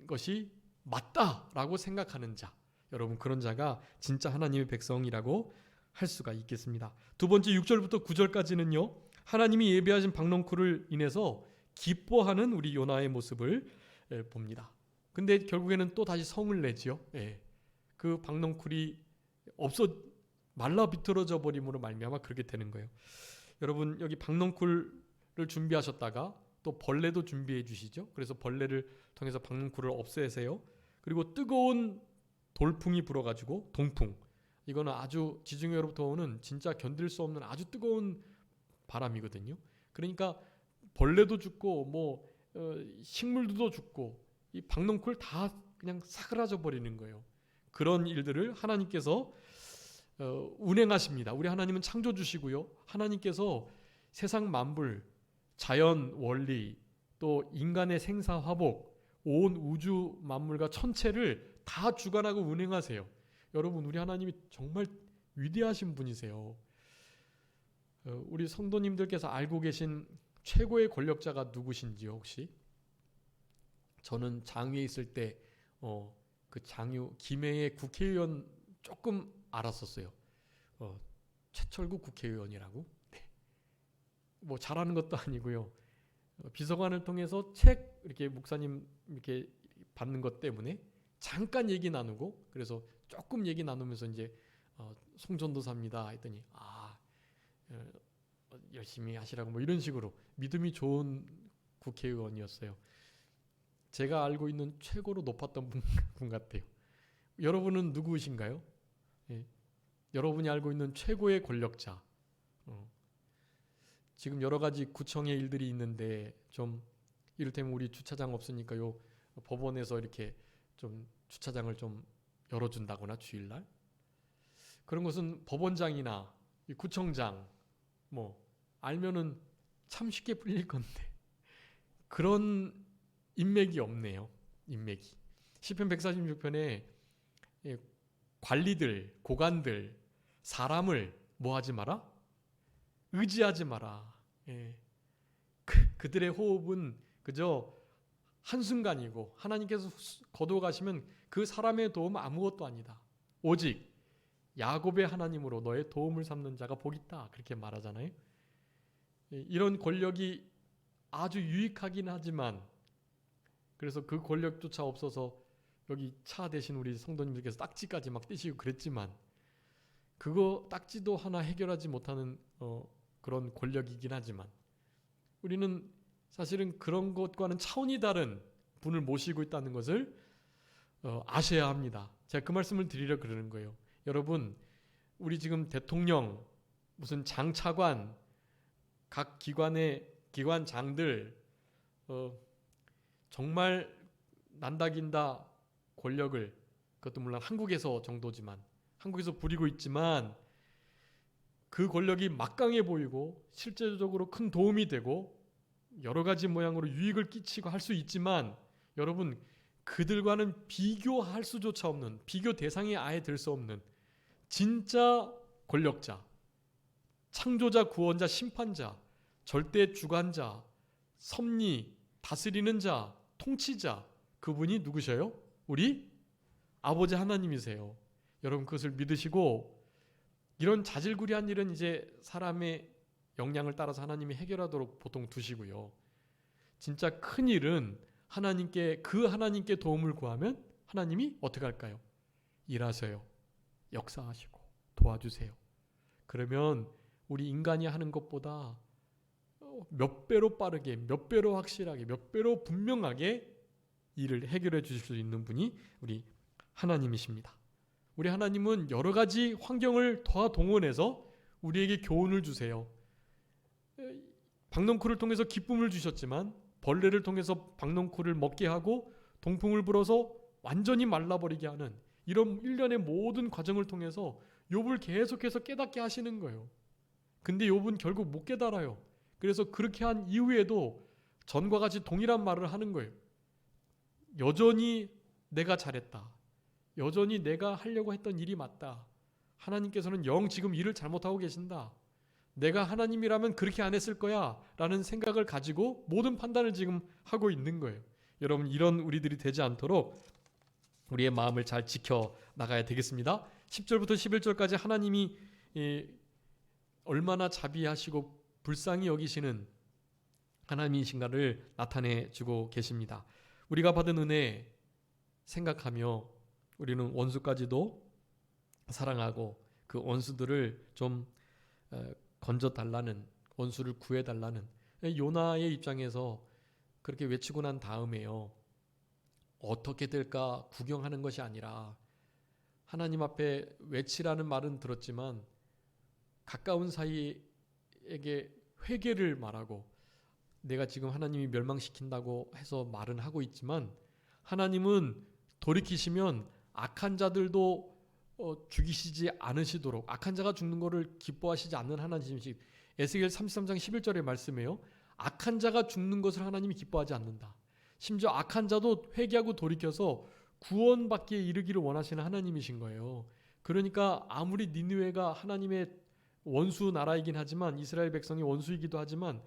것이 맞다라고 생각하는 자, 여러분 그런 자가 진짜 하나님의 백성이라고 할 수가 있겠습니다. 두 번째 6절부터 9절까지는요. 하나님이 예비하신 박넝쿨을 인해서 기뻐하는 우리 요나의 모습을 봅니다. 근데 결국에는 또 다시 성을 내지요. 그 박넝쿨이 없어 말라 비틀어져 버림으로 말미암아 그렇게 되는 거예요. 여러분 여기 박넝쿨을 준비하셨다가 또 벌레도 준비해 주시죠. 그래서 벌레를 통해서 박넝쿨을 없애세요. 그리고 뜨거운 돌풍이 불어가지고 동풍, 이거는 아주 지중해로부터 오는 진짜 견딜 수 없는 아주 뜨거운 바람이거든요. 그러니까 벌레도 죽고 뭐 식물도 죽고 이 박넝쿨 다 그냥 사그라져 버리는 거예요. 그런 일들을 하나님께서 운행하십니다. 우리 하나님은 창조주시고요. 하나님께서 세상 만물, 자연 원리, 또 인간의 생사화복, 온 우주 만물과 천체를 다 주관하고 운행하세요. 여러분 우리 하나님이 정말 위대하신 분이세요. 우리 성도님들께서 알고 계신 최고의 권력자가 누구신지요 혹시? 저는 장위에 있을 때 그 장유 김해의 국회의원 조금 알았었어요. 최철구 국회의원이라고. 네. 뭐 잘하는 것도 아니고요. 비서관을 통해서 책 이렇게 목사님 이렇게 받는 것 때문에 잠깐 얘기 나누고, 그래서 조금 얘기 나누면서 이제 송전도사입니다 했더니 열심히 하시라고 뭐 이런 식으로 믿음이 좋은 국회의원이었어요. 제가 알고 있는 최고로 높았던 분 같아요. 여러분은 누구이신가요? 여러분이 알고 있는 최고의 권력자. 지금 여러 가지 구청의 일들이 있는데 좀 이를테면 우리 주차장 없으니까 요 법원에서 이렇게 좀 주차장을 좀 열어준다거나 주일날 그런 것은 법원장이나 구청장 뭐 알면은 참 쉽게 풀릴 건데 그런 인맥이 없네요. 인맥이. 시편 146편에 관리들, 고관들, 사람을 뭐 하지 마라? 의지하지 마라. 그들의 호흡은 그저 한순간이고 하나님께서 거두어가시면 그 사람의 도움 아무것도 아니다. 오직 야곱의 하나님으로 너의 도움을 삼는 자가 복 있다. 그렇게 말하잖아요. 이런 권력이 아주 유익하긴 하지만 그래서 그 권력조차 없어서 여기 차 대신 우리 성도님들께서 딱지까지 막 떼시고 그랬지만 그거 딱지도 하나 해결하지 못하는 그런 권력이긴 하지만 우리는 사실은 그런 것과는 차원이 다른 분을 모시고 있다는 것을 아셔야 합니다. 제가 그 말씀을 드리려 그러는 거예요. 여러분 우리 지금 대통령, 무슨 장차관, 각 기관의 기관장들 정말 난다긴다 권력을, 그것도 물론 한국에서 정도지만 한국에서 부리고 있지만 그 권력이 막강해 보이고 실제적으로 큰 도움이 되고 여러 가지 모양으로 유익을 끼치고 할 수 있지만 여러분 그들과는 비교할 수조차 없는, 비교 대상에 아예 될 수 없는 진짜 권력자, 창조자, 구원자, 심판자, 절대 주관자, 섭리, 다스리는 자, 통치자, 그분이 누구셔요? 우리 아버지 하나님이세요. 여러분 그것을 믿으시고 이런 자질구레한 일은 이제 사람의 역량을 따라서 하나님이 해결하도록 보통 두시고요. 진짜 큰 일은 그 하나님께 도움을 구하면 하나님이 어떻게 할까요? 일하세요. 역사하시고 도와주세요. 그러면 우리 인간이 하는 것보다 몇 배로 빠르게, 몇 배로 확실하게, 몇 배로 분명하게 일을 해결해 주실 수 있는 분이 우리 하나님이십니다. 우리 하나님은 여러 가지 환경을 다 동원해서 우리에게 교훈을 주세요. 박넝쿨을 통해서 기쁨을 주셨지만 벌레를 통해서 박넝쿨을 먹게 하고 동풍을 불어서 완전히 말라버리게 하는 이런 일련의 모든 과정을 통해서 욥을 계속해서 깨닫게 하시는 거예요. 근데 욥은 결국 못 깨달아요. 그래서 그렇게 한 이후에도 전과 같이 동일한 말을 하는 거예요. 여전히 내가 잘했다. 여전히 내가 하려고 했던 일이 맞다. 하나님께서는 영 지금 일을 잘못하고 계신다. 내가 하나님이라면 그렇게 안 했을 거야 라는 생각을 가지고 모든 판단을 지금 하고 있는 거예요. 여러분 이런 우리들이 되지 않도록 우리의 마음을 잘 지켜 나가야 되겠습니다. 10절부터 11절까지 하나님이 얼마나 자비하시고 불쌍히 여기시는 하나님이신가를 나타내 주고 계십니다. 우리가 받은 은혜 생각하며 우리는 원수까지도 사랑하고 그 원수들을 좀 건져달라는, 원수를 구해달라는, 요나의 입장에서 그렇게 외치고 난 다음에요, 어떻게 될까 구경하는 것이 아니라 하나님 앞에 외치라는 말은 들었지만 가까운 사이에게 회개를 말하고, 내가 지금 하나님이 멸망시킨다고 해서 말은 하고 있지만 하나님은 돌이키시면 악한 자들도 죽이시지 않으시도록, 악한 자가 죽는 것을 기뻐하시지 않는 하나님이시. 에스겔 33장 11절의 말씀이에요. 악한 자가 죽는 것을 하나님이 기뻐하지 않는다. 심지어 악한 자도 회개하고 돌이켜서 구원받기에 이르기를 원하시는 하나님이신 거예요. 그러니까 아무리 니느웨가 하나님의 원수 나라이긴 하지만, 이스라엘 백성이 원수이기도 하지만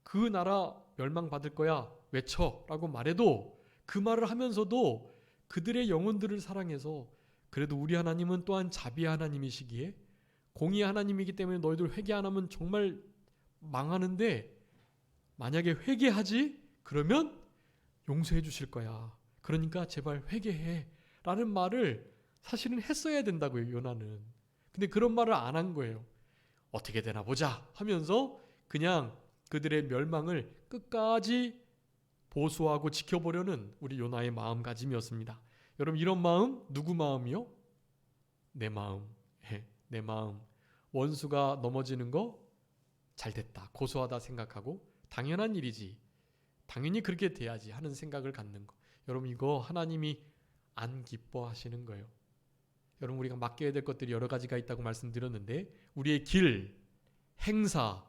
그 나라 멸망받을 거야 외쳐라고 말해도, 그 말을 하면서도 그들의 영혼들을 사랑해서, 그래도 우리 하나님은 또한 자비의 하나님이시기에 공의의 하나님이기 때문에 너희들 회개 안 하면 정말 망하는데 만약에 회개하지 그러면 용서해 주실 거야. 그러니까 제발 회개해 라는 말을 사실은 했어야 된다고요, 요나는. 근데 그런 말을 안 한 거예요. 어떻게 되나 보자 하면서 그냥 그들의 멸망을 끝까지 보수하고 지켜보려는 우리 요나의 마음가짐이었습니다. 여러분, 이런 마음 누구 마음이요? 내 마음. 내 마음. 원수가 넘어지는 거 잘됐다, 고소하다 생각하고 당연한 일이지, 당연히 그렇게 돼야지 하는 생각을 갖는 거. 여러분, 이거 하나님이 안 기뻐하시는 거예요. 여러분, 우리가 맡겨야 될 것들이 여러 가지가 있다고 말씀드렸는데 우리의 길, 행사,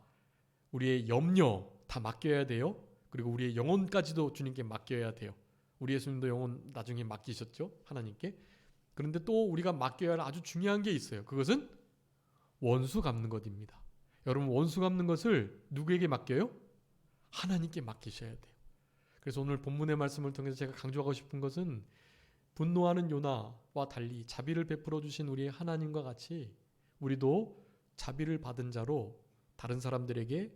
우리의 염려 다 맡겨야 돼요. 그리고 우리의 영혼까지도 주님께 맡겨야 돼요. 우리 예수님도 영혼 나중에 맡기셨죠, 하나님께. 그런데 또 우리가 맡겨야 할 아주 중요한 게 있어요. 그것은 원수 갚는 것입니다. 여러분, 원수 갚는 것을 누구에게 맡겨요? 하나님께 맡기셔야 돼요. 그래서 오늘 본문의 말씀을 통해서 제가 강조하고 싶은 것은, 분노하는 요나와 달리 자비를 베풀어 주신 우리 하나님과 같이 우리도 자비를 받은 자로 다른 사람들에게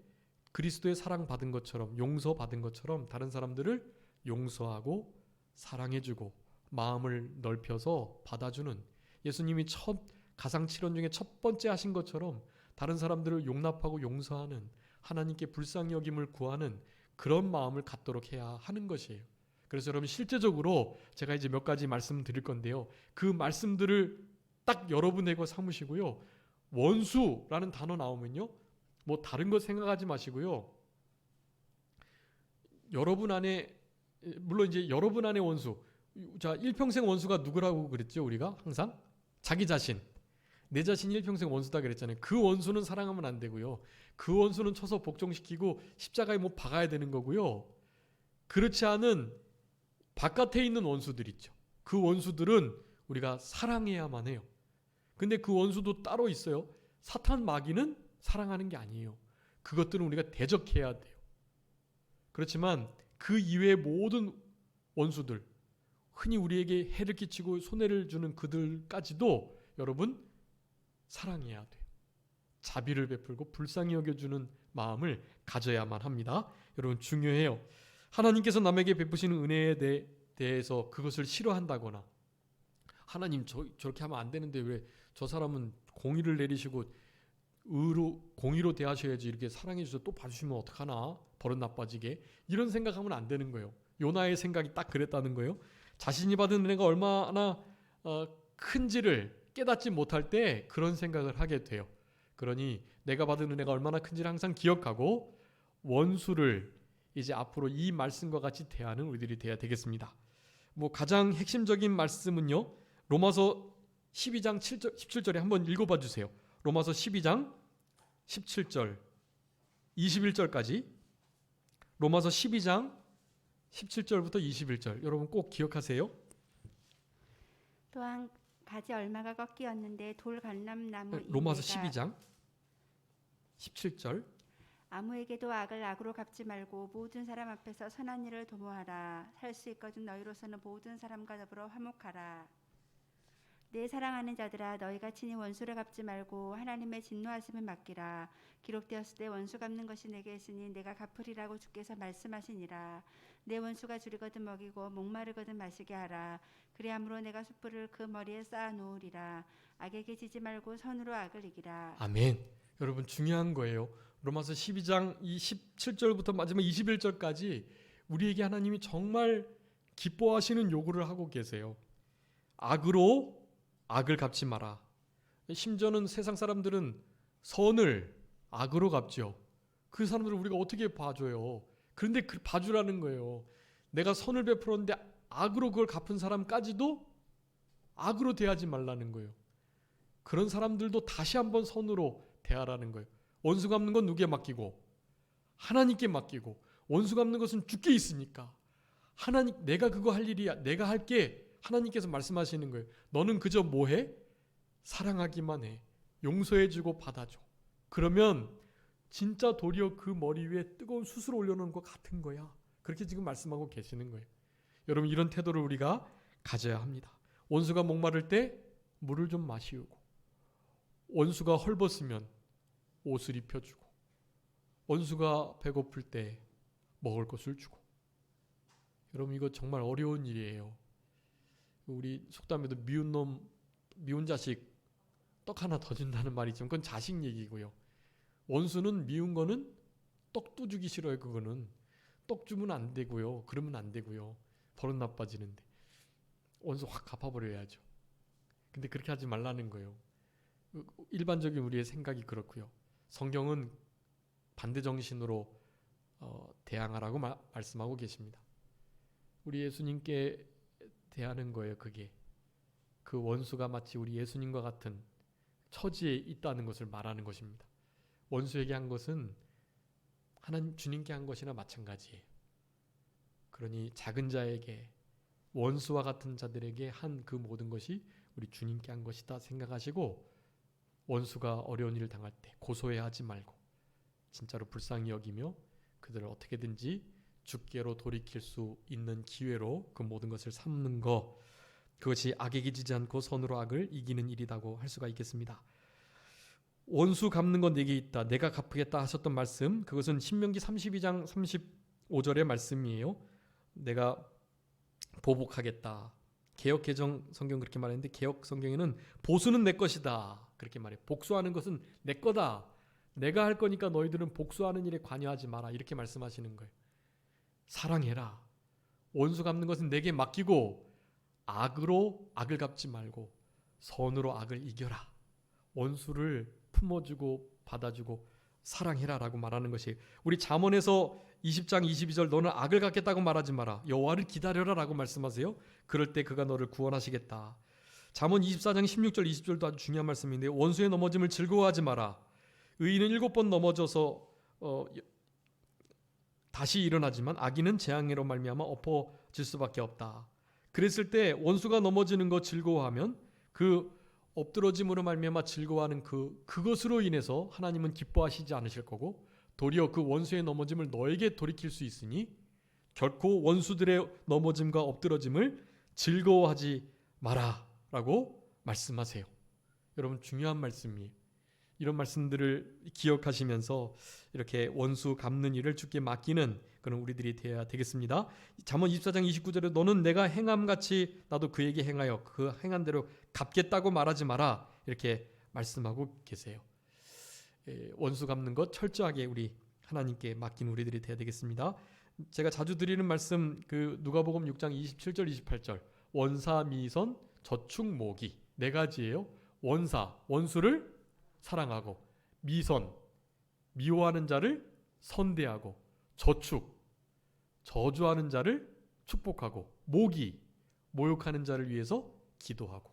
그리스도의 사랑 받은 것처럼, 용서 받은 것처럼 다른 사람들을 용서하고 사랑해주고 마음을 넓혀서 받아주는, 예수님이 첫 가상칠언 중에 첫 번째 하신 것처럼 다른 사람들을 용납하고 용서하는, 하나님께 불쌍히 여김을 구하는 그런 마음을 갖도록 해야 하는 것이에요. 그래서 여러분, 실제적으로 제가 이제 몇 가지 말씀드릴 건데요, 그 말씀들을 딱 여러분에게 삼으시고요, 원수라는 단어 나오면요, 뭐 다른 거 생각하지 마시고요, 여러분 안에, 물론 이제 여러분 안에 원수, 자, 일평생 원수가 누구라고 그랬죠? 우리가 항상 자기 자신, 내 자신이 일평생 원수다 그랬잖아요. 그 원수는 사랑하면 안 되고요, 그 원수는 쳐서 복종시키고 십자가에 못 박아야 되는 거고요. 그렇지 않은 바깥에 있는 원수들 있죠. 그 원수들은 우리가 사랑해야만 해요. 근데 그 원수도 따로 있어요. 사탄 마귀는 사랑하는 게 아니에요. 그것들은 우리가 대적해야 돼요. 그렇지만 그 이외의 모든 원수들, 흔히 우리에게 해를 끼치고 손해를 주는 그들까지도 여러분 사랑해야 돼요. 자비를 베풀고 불쌍히 여겨주는 마음을 가져야만 합니다. 여러분, 중요해요. 하나님께서 남에게 베푸시는 은혜에 대해서 그것을 싫어한다거나, 하나님 저렇게 하면 안 되는데 왜 저 사람은 공의를 내리시고 공의로 대하셔야지, 이렇게 사랑해 주셔서 또 봐주시면 어떡하나, 버릇 나빠지게, 이런 생각하면 안 되는 거예요. 요나의 생각이 딱 그랬다는 거예요. 자신이 받은 은혜가 얼마나 큰지를 깨닫지 못할 때 그런 생각을 하게 돼요. 그러니 내가 받은 은혜가 얼마나 큰지를 항상 기억하고 원수를 이제 앞으로 이 말씀과 같이 대하는 우리들이 돼야 되겠습니다. 뭐 가장 핵심적인 말씀은요, 로마서 12장 17절에 한번 읽어봐 주세요. 로마서 12장 17절 21절까지, 로마서 12장 17절부터 21절 여러분 꼭 기억하세요.
또한 가지 얼마가 꺾이었는데 돌 감람나무
로마서 12장 17절,
아무에게도 악을 악으로 갚지 말고 모든 사람 앞에서 선한 일을 도모하라. 살 수 있거든 너희로서는 모든 사람과 더불어 화목하라. 내 사랑하는 자들아 너희가 친히 원수를 갚지 말고 하나님의 진노하심을 맡기라. 기록되었을 때 원수 갚는 것이 내게 있으니 내가 갚으리라고 주께서 말씀하시니라. 내 원수가 줄이거든 먹이고 목마르거든 마시게 하라. 그리함으로 내가 숯불을 그 머리에 쌓아 놓으리라. 악에게 지지 말고 선으로 악을 이기라.
아멘. 여러분 중요한 거예요. 로마서 12장 17절부터 마지막 21절까지 우리에게 하나님이 정말 기뻐하시는 요구를 하고 계세요. 악으로 악을 갚지 마라. 심지어는 세상 사람들은 선을 악으로 갚죠. 그 사람들을 우리가 어떻게 봐줘요? 그런데 그 봐주라는 거예요. 내가 선을 베풀었는데 악으로 그걸 갚은 사람까지도 악으로 대하지 말라는 거예요. 그런 사람들도 다시 한번 선으로 대하라는 거예요. 원수 갚는 건 누구에 맡기고? 하나님께 맡기고. 원수 갚는 것은 주께 있으니까. 하나님, 내가 그거 할 일이야. 내가 할게. 하나님께서 말씀하시는 거예요. 너는 그저 뭐해? 사랑하기만 해. 용서해주고 받아줘. 그러면 진짜 도리어 그 머리 위에 뜨거운 숯을 올려놓은 것 같은 거야. 그렇게 지금 말씀하고 계시는 거예요. 여러분 이런 태도를 우리가 가져야 합니다. 원수가 목마를 때 물을 좀 마시우고, 원수가 헐벗으면 옷을 입혀주고, 원수가 배고플 때 먹을 것을 주고. 여러분 이거 정말 어려운 일이에요. 우리 속담에도 미운 놈, 미운 자식 떡 하나 더 준다는 말이 있지만 그건 자식 얘기고요. 원수는 미운 거는 떡도 주기 싫어요. 그거는 떡 주면 안 되고요. 그러면 안 되고요. 버릇 나빠지는데 원수 확 갚아버려야죠. 근데 그렇게 하지 말라는 거예요. 일반적인 우리의 생각이 그렇고요. 성경은 반대 정신으로 대항하라고 말씀하고 계십니다. 우리 예수님께 대하는 거예요. 그게 그 원수가 마치 우리 예수님과 같은 처지에 있다는 것을 말하는 것입니다. 원수에게 한 것은 하나님 주님께 한 것이나 마찬가지예요. 그러니 작은 자에게, 원수와 같은 자들에게 한 그 모든 것이 우리 주님께 한 것이다 생각하시고, 원수가 어려운 일을 당할 때 고소해하지 말고 진짜로 불쌍히 여기며 그들을 어떻게든지 주께로 돌이킬 수 있는 기회로 그 모든 것을 삼는 것, 그것이 악에게 지지 않고 선으로 악을 이기는 일이라고 할 수가 있겠습니다. 원수 갚는 건 내게 있다, 내가 갚으겠다 하셨던 말씀, 그것은 신명기 32장 35절의 말씀이에요. 내가 보복하겠다. 개역 개정 성경 그렇게 말했는데 개역 성경에는 보수는 내 것이다 그렇게 말해요. 복수하는 것은 내 거다. 내가 할 거니까 너희들은 복수하는 일에 관여하지 마라 이렇게 말씀하시는 거예요. 사랑해라. 원수 갚는 것은 내게 맡기고 악으로 악을 갚지 말고 선으로 악을 이겨라. 원수를 품어주고 받아주고 사랑해라 라고 말하는 것이, 우리 잠언에서 20장 22절 너는 악을 갚겠다고 말하지 마라. 여호와를 기다려라 라고 말씀하세요. 그럴 때 그가 너를 구원하시겠다. 잠언 24장 16절 20절도 아주 중요한 말씀인데, 원수의 넘어짐을 즐거워하지 마라. 의인은 7번 넘어져서 다시 일어나지만 악인은 재앙으로 말미암아 엎어질 수밖에 없다. 그랬을 때 원수가 넘어지는 거 즐거워하면 그 엎드러짐으로 말미암아 즐거워하는 그것으로 인해서 하나님은 기뻐하시지 않으실 거고, 도리어 그 원수의 넘어짐을 너에게 돌이킬 수 있으니 결코 원수들의 넘어짐과 엎드러짐을 즐거워하지 마라 라고 말씀하세요. 여러분 중요한 말씀이에요. 이런 말씀들을 기억하시면서 이렇게 원수 갚는 일을 주께 맡기는 그런 우리들이 되어야 되겠습니다. 잠언 24장 29절에 너는 내가 행함같이 나도 그에게 행하여 그 행한 대로 갚겠다고 말하지 마라 이렇게 말씀하고 계세요. 원수 갚는 것 철저하게 우리 하나님께 맡긴 우리들이 되어야 되겠습니다. 제가 자주 드리는 말씀, 그 누가복음 6장 27절 28절 원사 미선 저축 모기 네 가지예요. 원사, 원수를 사랑하고, 미선, 미워하는 자를 선대하고, 저축, 저주하는 자를 축복하고, 모기, 모욕하는 자를 위해서 기도하고.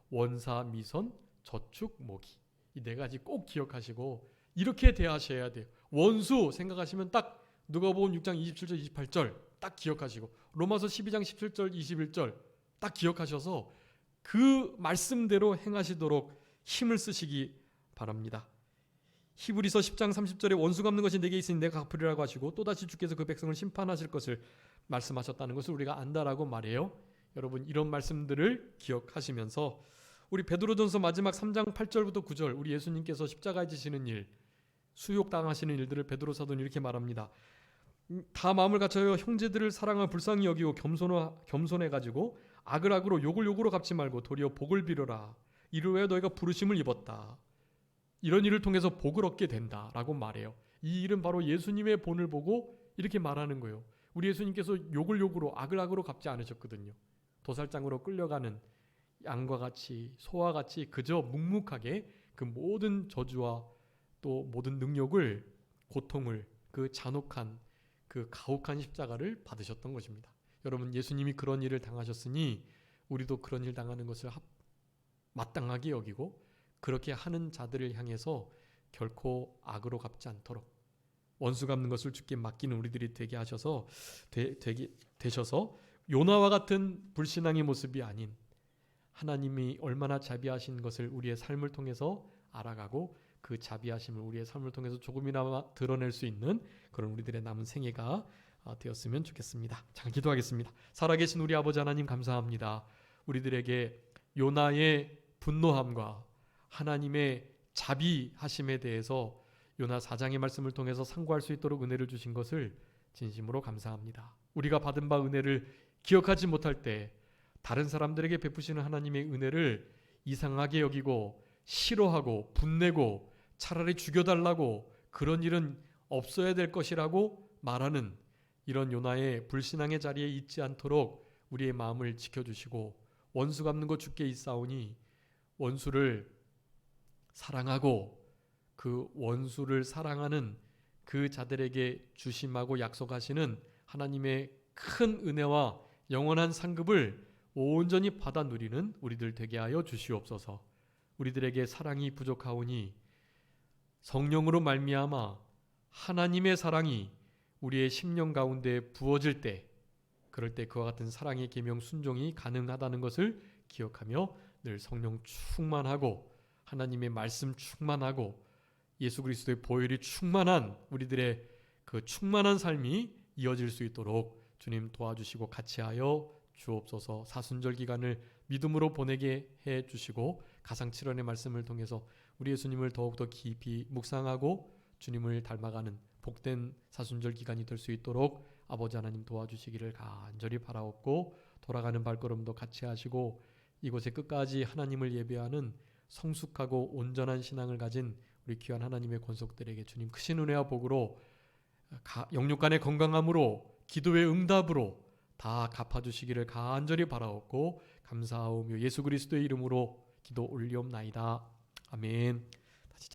원사, 미선, 저축, 모기 이 네 가지 꼭 기억하시고 이렇게 대하셔야 돼요. 원수 생각하시면 딱 누가복음 6장 27절 28절 딱 기억하시고, 로마서 12장 17절 21절 딱 기억하셔서 그 말씀대로 행하시도록 힘을 쓰시기 바랍니다. 히브리서 10장 30절에 원수 갚는 것이 내게 있으니 내가 갚으리라고 하시고 또다시 주께서 그 백성을 심판하실 것을 말씀하셨다는 것을 우리가 안다라고 말해요. 여러분 이런 말씀들을 기억하시면서 우리 베드로전서 마지막 3장 8절부터 9절 우리 예수님께서 십자가에 지시는 일, 수욕당하시는 일들을 베드로 사도는 이렇게 말합니다. 다 마음을 갖춰요. 형제들을 사랑하며 불쌍히 여기고 겸손해가지고 악을 악으로 욕을 욕으로 갚지 말고 도리어 복을 빌어라. 이를 위하여 너희가 부르심을 입었다. 이런 일을 통해서 복을 얻게 된다라고 말해요. 이 일은 바로 예수님의 본을 보고 이렇게 말하는 거예요. 우리 예수님께서 욕을 욕으로 악을 악으로 갚지 않으셨거든요. 도살장으로 끌려가는 양과 같이 소와 같이 그저 묵묵하게 그 모든 저주와 또 모든 능력을, 고통을, 그 잔혹한 그 가혹한 십자가를 받으셨던 것입니다. 여러분, 예수님이 그런 일을 당하셨으니 우리도 그런 일 당하는 것을 마땅하게 여기고 그렇게 하는 자들을 향해서 결코 악으로 갚지 않도록 원수 갚는 것을 주께 맡기는 우리들이 되게 하셔서 되셔서 요나와 같은 불신앙의 모습이 아닌 하나님이 얼마나 자비하신 것을 우리의 삶을 통해서 알아가고 그 자비하심을 우리의 삶을 통해서 조금이나마 드러낼 수 있는 그런 우리들의 남은 생애가 되었으면 좋겠습니다. 자, 기도하겠습니다. 살아계신 우리 아버지 하나님 감사합니다. 우리들에게 요나의 분노함과 하나님의 자비하심에 대해서 요나 4장의 말씀을 통해서 상고할 수 있도록 은혜를 주신 것을 진심으로 감사합니다. 우리가 받은 바 은혜를 기억하지 못할 때 다른 사람들에게 베푸시는 하나님의 은혜를 이상하게 여기고 싫어하고 분내고 차라리 죽여달라고 그런 일은 없어야 될 것이라고 말하는 이런 요나의 불신앙의 자리에 있지 않도록 우리의 마음을 지켜주시고 원수 갚는 것 주께 있사오니 원수를 사랑하고 그 원수를 사랑하는 그 자들에게 주심하고 약속하시는 하나님의 큰 은혜와 영원한 상급을 온전히 받아 누리는 우리들 되게 하여 주시옵소서. 우리들에게 사랑이 부족하오니 성령으로 말미암아 하나님의 사랑이 우리의 심령 가운데 부어질 때 그럴 때 그와 같은 사랑의 계명 순종이 가능하다는 것을 기억하며 늘 성령 충만하고 하나님의 말씀 충만하고 예수 그리스도의 보혈이 충만한 우리들의 그 충만한 삶이 이어질 수 있도록 주님 도와주시고 같이하여 주옵소서. 사순절 기간을 믿음으로 보내게 해 주시고 가상칠언의 말씀을 통해서 우리 예수님을 더욱더 깊이 묵상하고 주님을 닮아가는 복된 사순절 기간이 될 수 있도록 아버지 하나님 도와주시기를 간절히 바라옵고 돌아가는 발걸음도 같이 하시고 이곳에 끝까지 하나님을 예배하는 성숙하고 온전한 신앙을 가진 우리 귀한 하나님의 권속들에게 주님 크신 은혜와 복으로 영육간의 건강함으로 기도의 응답으로 다 갚아주시기를 간절히 바라옵고 감사하오며 예수 그리스도의 이름으로 기도 올리옵나이다. 아멘.